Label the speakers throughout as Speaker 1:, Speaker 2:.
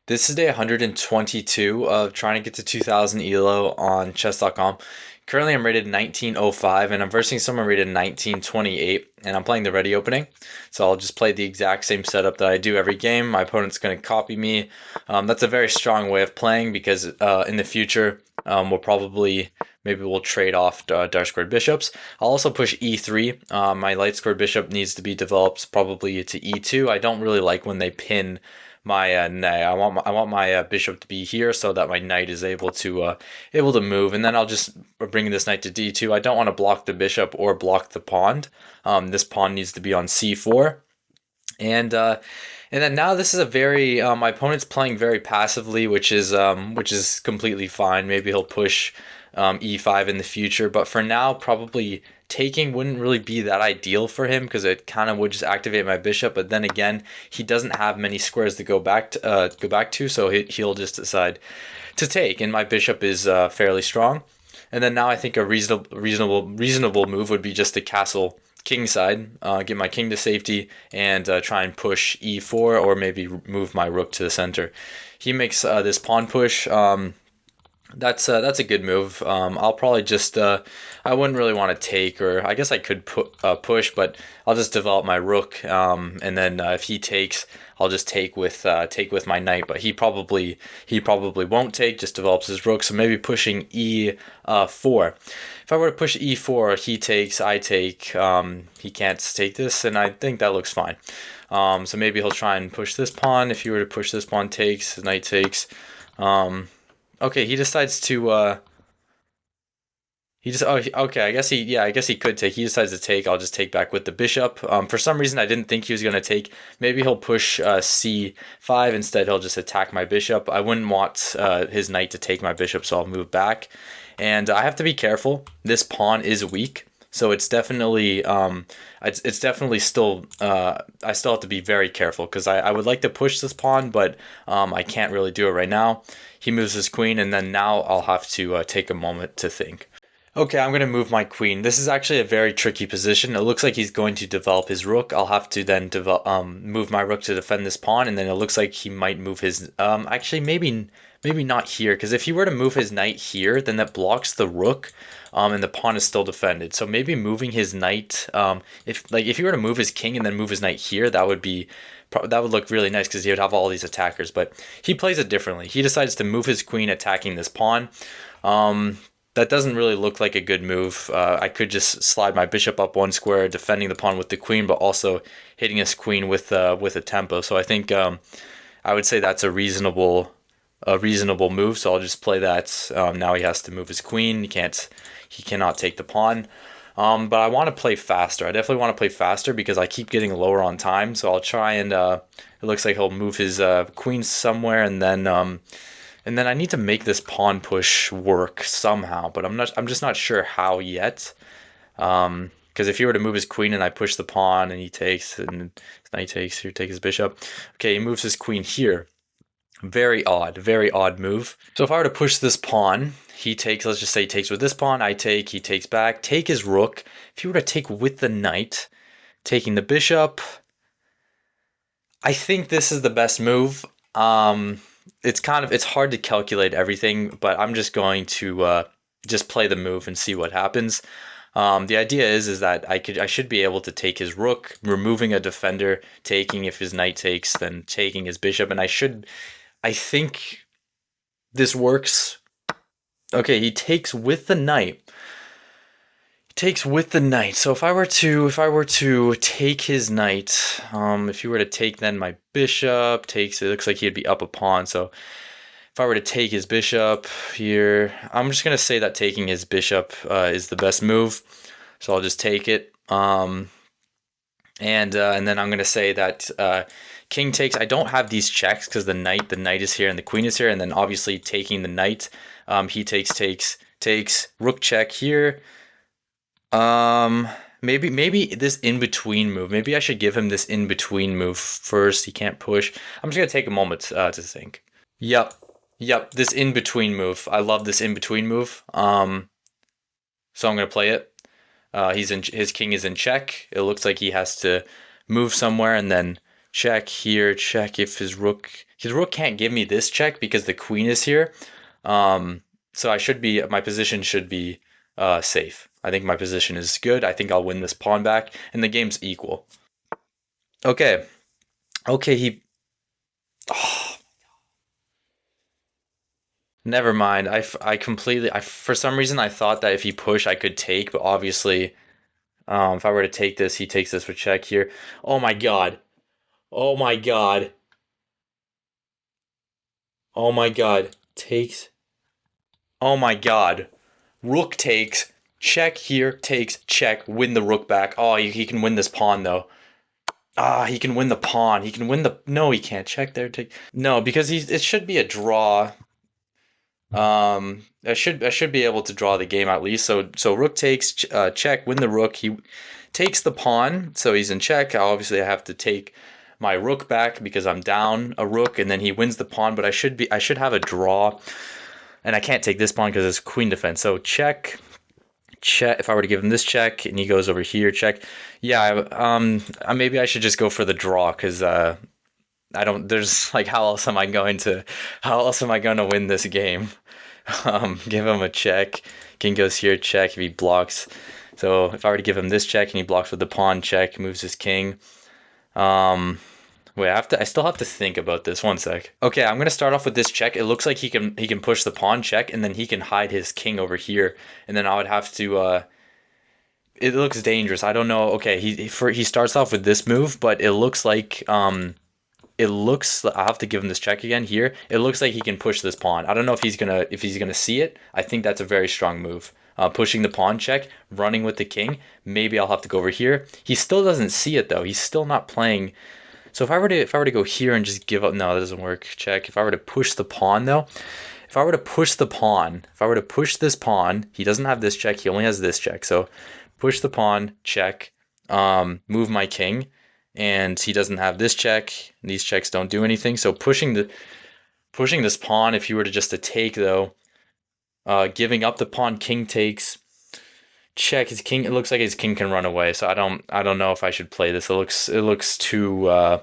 Speaker 1: This is day 122 of trying to get to 2000 ELO on chess.com. Currently, I'm rated 1905 and I'm versing someone rated 1928, and I'm playing the Réti opening. So I'll just play the exact same setup that I do every game. My opponent's going to copy me. That's a very strong way of playing because in the future, maybe we'll trade off dark squared bishops. I'll also push e3. My light squared bishop needs to be developed probably to e2. I don't really like when they pin my knight. I want my bishop to be here so that my knight is able to move, and then I'll just bring this knight to d2. I don't want to block the bishop or block the pawn. This pawn needs to be on c4, and then now this is a very my opponent's playing very passively, which is completely fine. Maybe he'll push e5 in the future, but for now, probably taking wouldn't really be that ideal for him because it kind of would just activate my bishop. But then again, he doesn't have many squares to go back to, so he'll just decide to take, and my bishop is fairly strong. And then now I think a reasonable move would be just to castle kingside, get my king to safety, and try and push e4 or maybe move my rook to the center. He makes this pawn push. That's a good move. I'll probably just I wouldn't really want to take, or I guess I could push, but I'll just develop my rook, and then if he takes, I'll just take with my knight. But he probably won't take, just develops his rook. So maybe pushing e4. If I were to push e4, he takes, I take. He can't take this, and I think that looks fine. So maybe he'll try and push this pawn. If he were to push this pawn, takes, his knight takes. Okay, he decides to. Okay. I guess he could take. He decides to take. I'll just take back with the bishop. For some reason, I didn't think he was gonna take. Maybe he'll push c5 instead. He'll just attack my bishop. I wouldn't want his knight to take my bishop, so I'll move back. And I have to be careful. This pawn is weak, so it's definitely still. I still have to be very careful because I would like to push this pawn, but I can't really do it right now. He moves his queen, and then now I'll have to take a moment to think. Okay, I'm going to move my queen. This is actually a very tricky position. It looks like he's going to develop his rook. I'll have to then move my rook to defend this pawn, and then it looks like he might move his. Actually, maybe not here, because if he were to move his knight here, then that blocks the rook, and the pawn is still defended. So maybe moving his knight. If he were to move his king and then move his knight here, that would look really nice because he would have all these attackers. But he plays it differently. He decides to move his queen, attacking this pawn. That doesn't really look like a good move. I could just slide my bishop up one square, defending the pawn with the queen, but also hitting his queen with a tempo. So I think I would say that's a reasonable move. So I'll just play that. Now he has to move his queen. He cannot take the pawn. But I want to play faster. I definitely want to play faster because I keep getting lower on time. So I'll try and it looks like he'll move his queen somewhere, and then I need to make this pawn push work somehow. But I'm just not sure how yet. Because if he were to move his queen and I push the pawn and he takes, and his knight takes, he takes his bishop. Okay, he moves his queen here. Very odd move. So if I were to push this pawn, he takes, let's just say he takes with this pawn, I take, he takes back, take his rook. If he were to take with the knight, taking the bishop, I think this is the best move. It's hard to calculate everything, but I'm just going to just play the move and see what happens. The idea is that I should be able to take his rook, removing a defender, taking if his knight takes, then taking his bishop, and I think this works. Okay, he takes with the knight. So if I were to take his knight, if he were to take, then my bishop takes. It looks like he'd be up a pawn. So if I were to take his bishop here, I'm just gonna say that taking his bishop is the best move. So I'll just take it. And then I'm gonna say that king takes. I don't have these checks because the knight is here and the queen is here, and then obviously taking the knight. He takes rook check here. Maybe this in between move. Maybe I should give him this in between move first. He can't push. I'm just gonna take a moment to think. Yep. This in between move. I love this in between move. So I'm gonna play it. His king is in check. It looks like he has to move somewhere and then check here, check if his rook His rook can't give me this check because the queen is here. Um, so my position should be safe. I think my position is good. I think I'll win this pawn back, and the game's equal. Okay, okay, oh, never mind. I completely, for some reason, I thought that if he pushed, I could take, but obviously, if I were to take this, he takes this for check here. Oh my god. Oh my god. Oh my god. Takes. Oh my god. Rook takes. Check here, takes, check, win the rook back. Oh, he can win this pawn though. Ah, he can win the pawn. He can win the. No, he can't. Check there, take. No, because it should be a draw. I should be able to draw the game at least. So rook takes, check, win the rook. He takes the pawn, so he's in check. Obviously, I have to take my rook back because I'm down a rook, and then he wins the pawn. But I should have a draw, and I can't take this pawn because it's queen defense. So check, check. If I were to give him this check, and he goes over here, check. Yeah, maybe I should just go for the draw because I don't. There's like how else am I going to win this game? Give him a check. King goes here, check if he blocks. So if I were to give him this check and he blocks with the pawn, check, moves his king. Um, Wait, I still have to think about this. One sec. Okay, I'm gonna start off with this check. It looks like he can push the pawn check, and then he can hide his king over here, and then I would have to. It looks dangerous. I don't know. Okay, he starts off with this move, but it looks I have to give him this check again here. It looks like he can push this pawn. I don't know if he's gonna see it. I think that's a very strong move. Pushing the pawn check, running with the king. Maybe I'll have to go over here. He still doesn't see it though. He's still not playing. So if I were to go here and just give up, no, that doesn't work. Check. If I were to push the pawn though, if I were to push this pawn, he doesn't have this check. He only has this check. So push the pawn, check. Move my king, and he doesn't have this check. These checks don't do anything. So pushing this pawn, if you were to just to take though, giving up the pawn, king takes. Check his king. It looks like his king can run away. So I don't know if I should play this. It looks too.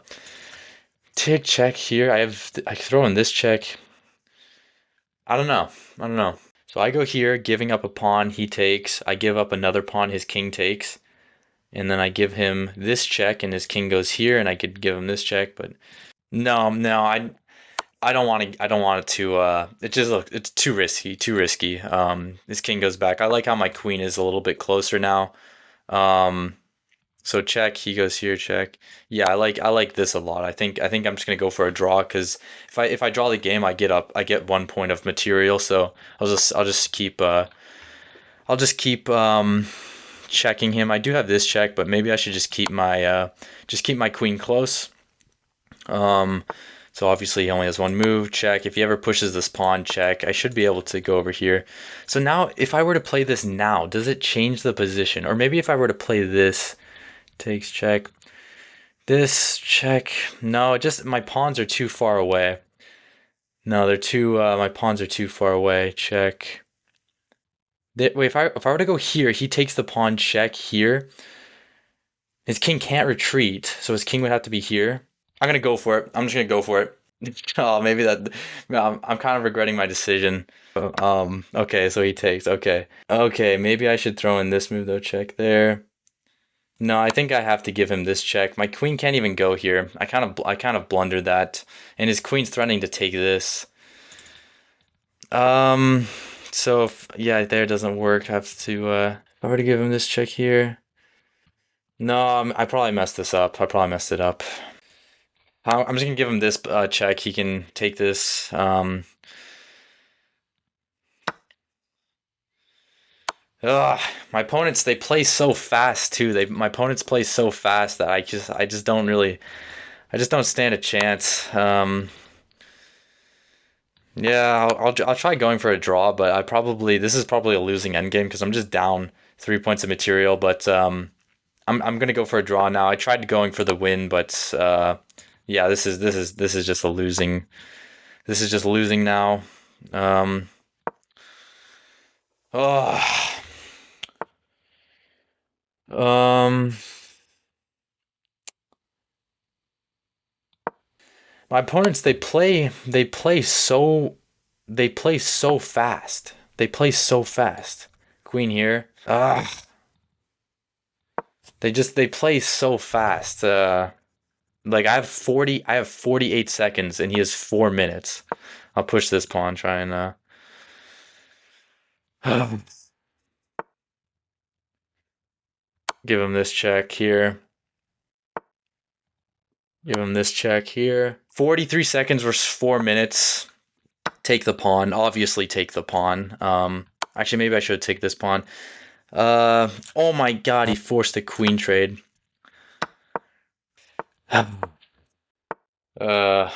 Speaker 1: Tick check here. I throw in this check. I don't know. I don't know. So I go here, giving up a pawn. He takes. I give up another pawn. His king takes. And then I give him this check, and his king goes here, and I could give him this check, but no, no, I don't want to. I don't want it to. It's too risky. Too risky. His king goes back. I like how my queen is a little bit closer now. Um, so check. He goes here. Check. Yeah, I like this a lot. I think I'm just gonna go for a draw because if I draw the game, I get up. I get 1 point of material. So I'll just keep checking him. I do have this check, but maybe I should just keep my queen close. Um, so obviously he only has one move. Check. If he ever pushes this pawn, check. I should be able to go over here. So now, if I were to play this now, does it change the position? Or maybe if I were to play this, takes check. This check. No, just my pawns are too far away. No, they're too. My pawns are too far away. Check. Wait, if I were to go here, he takes the pawn check here. His king can't retreat, so his king would have to be here. I'm gonna go for it. I'm just gonna go for it. Oh, maybe that. No, I'm kind of regretting my decision. Okay, so he takes. Okay, okay. Maybe I should throw in this move though. Check there. No, I think I have to give him this check. My queen can't even go here. I kind of blundered that, and his queen's threatening to take this. Um, so yeah, there doesn't work. I have to. If I were to give him this check here. No, I probably messed this up. I probably messed it up. I'm just gonna give him this check. He can take this. Ugh, my opponents, they play so fast too. My opponents play so fast that I just don't really I just don't stand a chance. Yeah, I'll try going for a draw, but this is probably a losing endgame because I'm just down 3 points of material. But I'm gonna go for a draw now. I tried going for the win, but yeah, this is just a losing. This is just losing now. Um, oh, um, My opponents, they play so fast. They play so fast. Queen here. They play so fast. Like I have 48 seconds and he has 4 minutes. I'll push this pawn, try and give him this check here. Give him this check here. 43 seconds versus 4 minutes. Take the pawn. Obviously take the pawn. Actually, maybe I should take this pawn. Oh my god, he forced a queen trade. uh...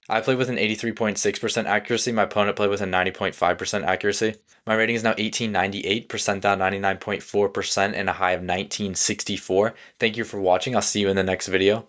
Speaker 1: I played with an 83.6% accuracy. My opponent played with a 90.5% accuracy. My rating is now 1898, percent down 99.4%, and a high of 1964. Thank you for watching. I'll see you in the next video.